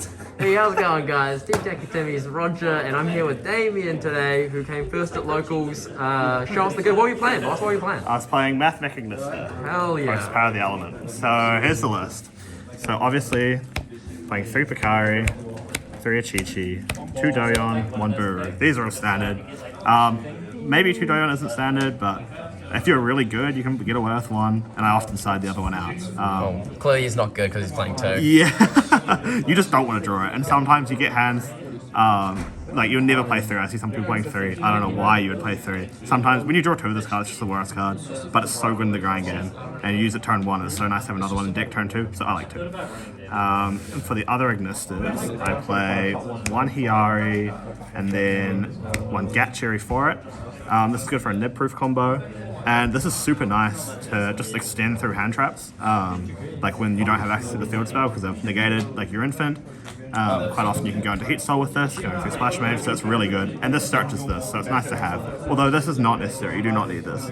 What? Hey, how's it going, guys? Team Taccy Timmys, Roger, and I'm here with Damien today, who came first at locals. Show us the good. What were you playing, boss? What were you playing? I was playing Mathmech Ignister. Hell yeah. First power of the element. So here's the list. So obviously, playing 3 Picari, 3 Achichi, 2 Doyon, 1 Buru. These are all standard. Maybe 2 Doyon isn't standard, but if you're really good, you can get away with 1, and I often side the other one out. Clearly he's not good because he's playing 2. Yeah, you just don't want to draw it, and sometimes you get hands, like you'll never play 3. I see some people playing 3. I don't know why you would play 3. Sometimes when you draw 2 of this card, it's just the worst card, but it's so good in the grind game, and you use it turn 1, and it's so nice to have another one in deck turn 2, so I like 2. And for the other Ignisters, I play 1 Hiyari, and then 1 Gatcherry for it. This is good for a nib-proof combo. And this is super nice to just extend through hand traps, like when you don't have access to the field spell because they've negated like your infant. Quite often you can go into Heat Soul with this, go through Splash Mage, so it's really good. And this searches this, so it's nice to have. Although this is not necessary, you do not need this.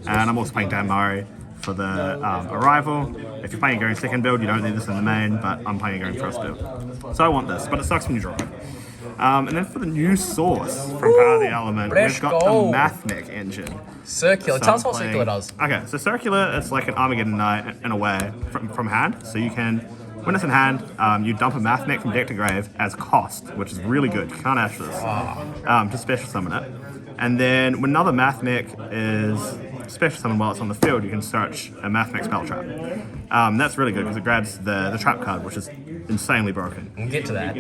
And I'm also playing Dan Murray for the Arrival. If you're playing a going second build, you don't need this in the main, but I'm playing a going first build. So I want this, but it sucks when you draw it. And then for the new source from Power of the Element, we've got the Mathmech Engine. Circular. So Tell us what Circular does. Okay, so Circular, it's like an Armageddon Knight in a way from hand. So you can, when it's in hand, you dump a Mathmech from deck to grave as cost, which is really good. You can't ash this. To special summon it. And then when another Mathmech is special summon while it's on the field, you can search a Mathmech spell trap. That's really good because it grabs the trap card, which is insanely broken. We'll get to that.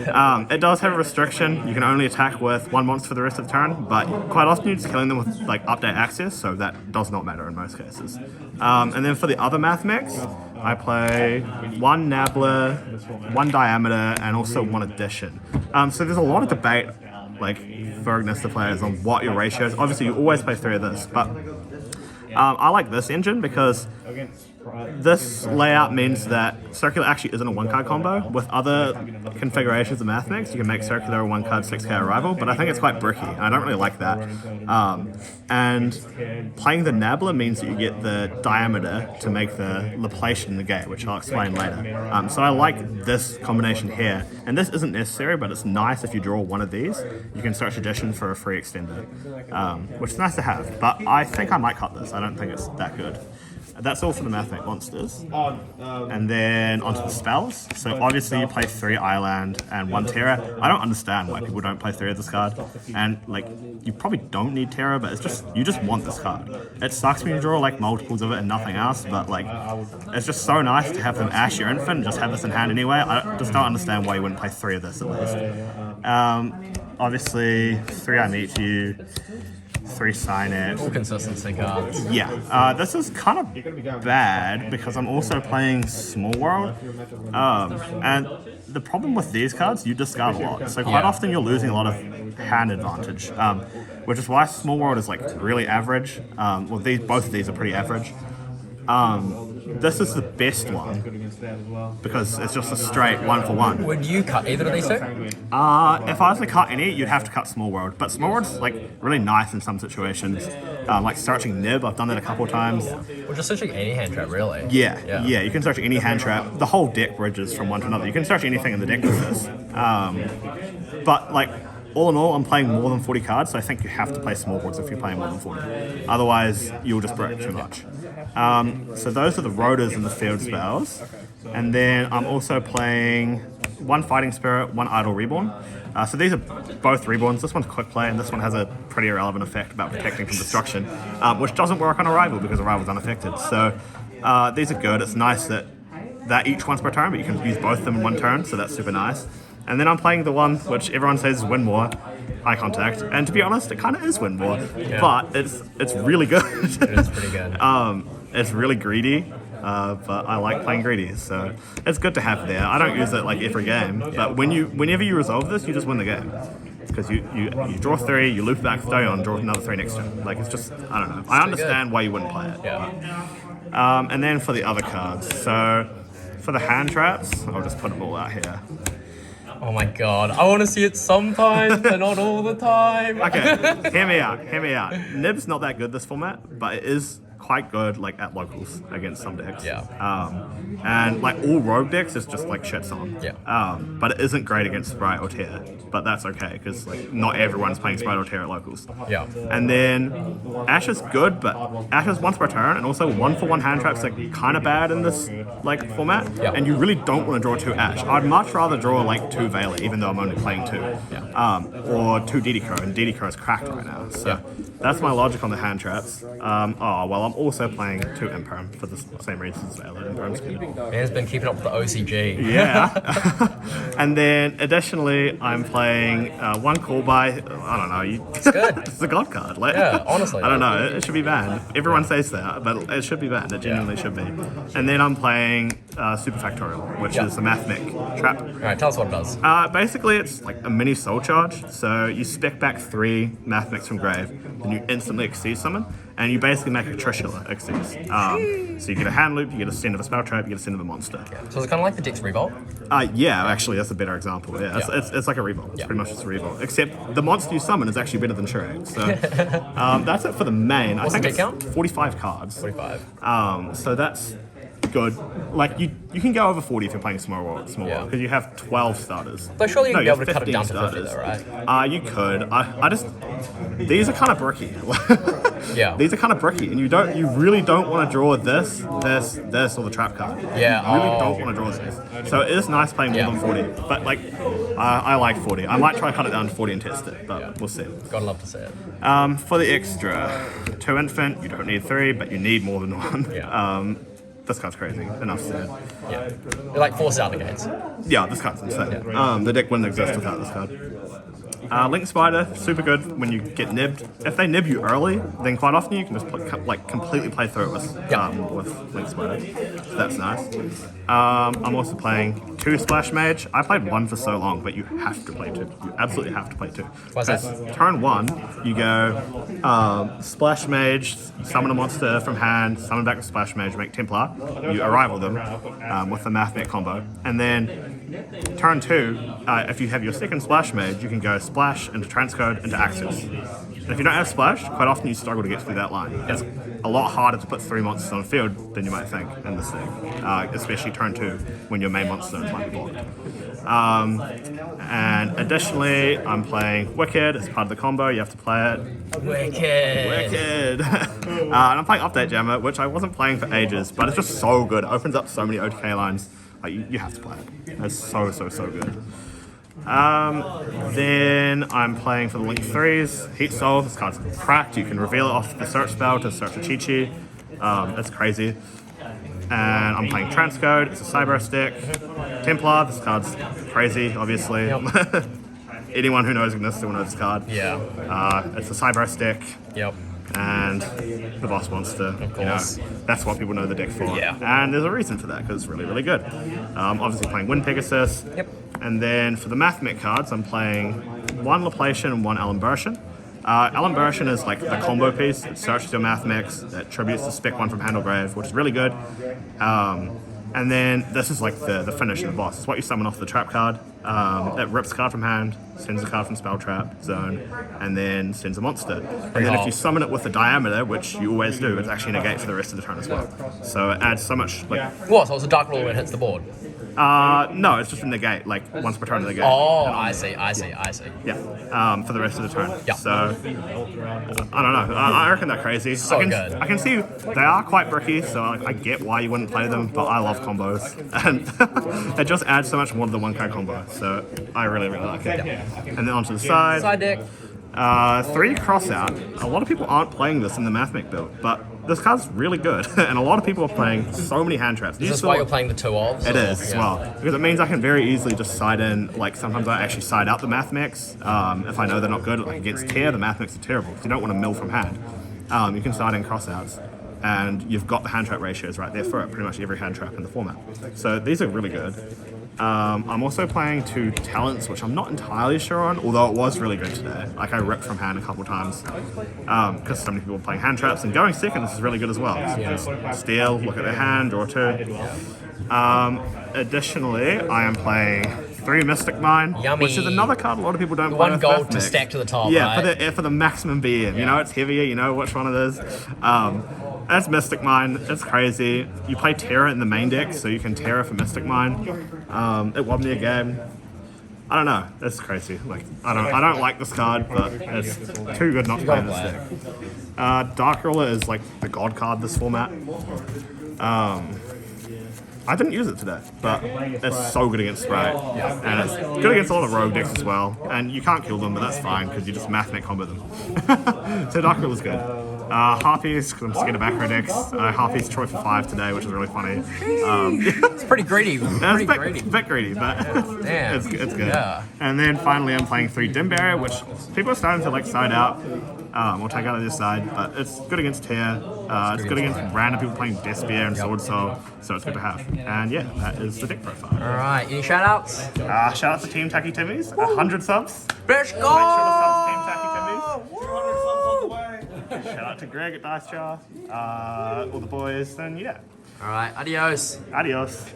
It does have a restriction. You can only attack with 1 monster for the rest of the turn, but quite often you're just killing them with like update access, so that does not matter in most cases. And then for the other Mathmechs, I play 1 Nabbler, 1 Diameter, and also 1 Addition. So there's a lot of debate, like for Ignister players, on what your ratio is. Obviously, you always play 3 of this, but I like this engine because this layout means that Circular actually isn't a 1-card combo. With other configurations of Mathmechs, you can make Circular a 1-card 6k Arrival, but I think it's quite bricky, and I don't really like that. And playing the Nabbler means that you get the Diameter to make the Laplation negate, which I'll explain later. So I like this combination here, and this isn't necessary, but it's nice if you draw 1 of these. You can search Addition for a free extender, which is nice to have, but I think I might cut this. I don't think it's that good. That's all for the Mathmech monsters. And then onto the spells. So obviously you play 3 Island and 1 Terra. I don't understand why people don't play 3 of this card. And like, you probably don't need Terra, but it's just, you just want this card. It sucks when you draw like multiples of it and nothing else, but like, it's just so nice to have them ash your infant and just have this in hand anyway. I just don't understand why you wouldn't play 3 of this at least. Obviously, 3 I Meet You, 3 Sign It. All consistency cards. Yeah, this is kind of bad because I'm also playing Small World. And the problem with these cards, you discard a lot. So quite often you're losing a lot of hand advantage, which is why Small World is like really average. Well, both of these are pretty average. This is the best one because it's just a straight 1-for-1. Would you cut either of these 2? If I was to cut any, you'd have to cut Small World. But Small World's like really nice in some situations, like searching Nib. I've done that a couple of times. Or just searching any hand trap, really. Yeah. You can search any hand trap. The whole deck bridges from one to another. You can search anything in the deck with this. But like, all in all, I'm playing more than 40 cards, so I think you have to play Small Worlds if you're playing more than 40. Otherwise, you'll just break too much. So those are the Rotors and the field spells. And then I'm also playing 1 Fighting Spirit, 1 Idle Reborn. So these are both Reborns. This one's quick play, and this one has a pretty irrelevant effect about protecting from destruction, which doesn't work on Arrival because Arrival's unaffected. So these are good. It's nice that each once per turn, but you can use both of them in 1 turn, so that's super nice. And then I'm playing the one which everyone says is Win More, Eye Contact, and to be honest, it kind of is Win More, but it's really good. It is pretty good. It's really greedy, but I like playing greedy, so it's good to have there. I don't use it like every game, but whenever you resolve this, you just win the game. Because you draw 3, you loop back Doyon, draw another 3 next turn. Like, it's just, I don't know. I understand why you wouldn't play it. Yeah. But, and then for the other cards, so for the hand traps, I'll just put them all out here. Oh my god, I want to see it sometimes, but not all the time. Okay, hear me out. Nib's not that good this format, but it is quite good like at locals against some decks. Yeah. And like all rogue decks is just like shits on. Yeah. But it isn't great against Sprite or Tear. But that's okay because like not everyone's playing Sprite or Tear at locals. Yeah. And then Ash is good, but Ash is once per turn, and also 1-for-1 hand traps are kind of bad in this like format. Yeah. And you really don't want to draw 2 Ash. I'd much rather draw like 2 Veiler, even though I'm only playing 2. Yeah. Or 2 DD and DD is cracked right now. So that's my logic on the hand traps. I'm also playing 2 Imperm for the same reasons as Veiler. Imperm's good. Man's been keeping up with the OCG. Yeah. And then additionally, I'm playing 1 call by. I don't know. It's good. It's a god card. Like, Yeah, honestly. I don't know. It should be banned. Everyone says that, but it should be banned. It genuinely should be. And then I'm playing Super Factorial, which is a Mathmech trap. Alright, tell us what it does. Basically, it's like a mini soul charge. So you spec back 3 Mathmechs from grave, then you instantly Exceed summon, and you basically make a Trishula Exceed. So you get a hand loop, you get a send of a spell trap, you get a send of a monster. So it's kind of like the Dex Revolt? Yeah, actually, that's a better example. Yeah, it's like a revolt. It's pretty much just a revolt. Except the monster you summon is actually better than Shrek. So that's it for the main. What's I think the it's deck count? 45 cards. 45. So that's good. Like you can go over 40 if you're playing small world, because you have 12 starters. But surely you can be have able to cut it 15 down to 50 starters. though, right? You could. I just these are kind of bricky. Yeah. These are kind of bricky, and you really don't want to draw this, or the trap card. Yeah. You really don't want to draw this. So it is nice playing more than 40, but like I like 40. I might try to cut it down to 40 and test it, but we'll see. Gotta love to see it. For the extra 2 infant, you don't need 3, but you need more than 1. Yeah. This card's crazy. Enough said. Yeah. It like forces out the gates. Yeah, this card's insane. The deck wouldn't exist without this card. Link Spider, super good when you get nibbed. If they nib you early, then quite often you can just completely play through it with Link Spider. So that's nice. I'm also playing 2 Splash Mage. I played 1 for so long, but you have to play 2. You absolutely have to play 2. Why's that? Turn 1, you go Splash Mage, summon a monster from hand, summon back a Splash Mage, make Templar. You arrival them with the Mathmech combo. And then turn 2, if you have your second Splash Mage, you can go Splash into Transcode into Access. And if you don't have Splash, quite often you struggle to get through that line. It's a lot harder to put 3 monsters on the field than you might think in this thing, especially turn 2 when your main monster zones might be blocked. And additionally, I'm playing Wicked as part of the combo. You have to play it. Wicked. And I'm playing Update Jammer, which I wasn't playing for ages, but it's just so good. It opens up so many OTK lines. Like you have to play it. It's so good. Then I'm playing for the Link 3s. Heat Soul, this card's cracked. You can reveal it off the search spell to search a Chi-Chi. It's crazy. And I'm playing Transcode, it's a Cyber stick. Templar, this card's crazy, obviously. Yep. Anyone who knows Ignister will know this card. Yeah. It's a Cyber stick. Yep. And the boss monster. Of course. That's what people know the deck for. Yeah. And there's a reason for that, because it's really good. Obviously playing Wind Pegasus. Yep. And then for the Mathmech cards, I'm playing 1 Laplation and 1 Alimbertian. Alimbertian is like the combo piece. It searches your Mathmechs, it tributes to spec 1 from Hand or Grave, which is really good. And then this is like the finish of the boss. It's what you summon off the trap card. It rips a card from hand, sends a card from spell trap, zone, and then sends a monster. And then if you summon it with the diameter, which you always do, it's actually negate for the rest of the turn as well. So it adds so much like. What? So it's a Dark Lord when it hits the board? No, it's just a negate, like once per turn of the game. Oh, I see. Yeah, for the rest of the turn. Yeah. So, I don't know. I reckon they're crazy. So good. I can see they are quite bricky, so I get why you wouldn't play them, but I love combos. And it just adds so much more to the 1-card combo, so I really like it. Yeah. And then onto the side. Side deck. 3 Crossout. A lot of people aren't playing this in the Mathmech build, but this card's really good, and a lot of people are playing so many hand traps. Is this why you're playing the 2 ofs? It is as well, because it means I can very easily just side in. Like sometimes I actually side out the Mathmechs if I know they're not good. Like against Tear, the Mathmechs are terrible because you don't want to mill from hand. You can side in Crossouts, and you've got the hand trap ratios right there for it. Pretty much every hand trap in the format. So these are really good. I'm also playing 2 talents, which I'm not entirely sure on, although it was really good today. Like I ripped from hand a couple times because so many people are playing hand traps, and going second is really good as well. So just steal, look at their hand, draw 2. Additionally, I am playing 3 Mystic Mine, Yummy. which is another card a lot of people don't play. 1 gold to stack to the top. Yeah, right? for the maximum BM. You know it's heavier. You know which one it is. That's Mystic Mine. It's crazy. You play Terra in the main deck, so you can Terra for Mystic Mine. It won me a game. I don't know. It's crazy. Like I don't like this card, but it's too good not to play in this deck. Dark Ruler is like the god card this format. I didn't use it today, but it's so good against Spray. And it's good against a lot of rogue decks as well. And you can't kill them, but that's fine because you just Mathmech combo them. So Dark Ruler's good. Harpies, because I'm scared of macro decks. Harpies Troy for 5 today, which is really funny. It's pretty greedy. Pretty greedy. It's a bit greedy, but it's good. Yeah. And then finally I'm playing 3 Dim Barrier, which people are starting to like side out. Or take out of this side, but it's good against Tear. It's good against random people playing Despair and Sword Soul, so it's good to have. And yeah, that is the deck profile. Alright, any shout outs? Shout out to Team Tacky Timmys, 100 subs. Let's go! Make sure to sub to Team Tacky Timmys. 200 subs on the way. Shout out to Greg at Dice Jar, all the boys, and yeah. Alright, adios. Adios.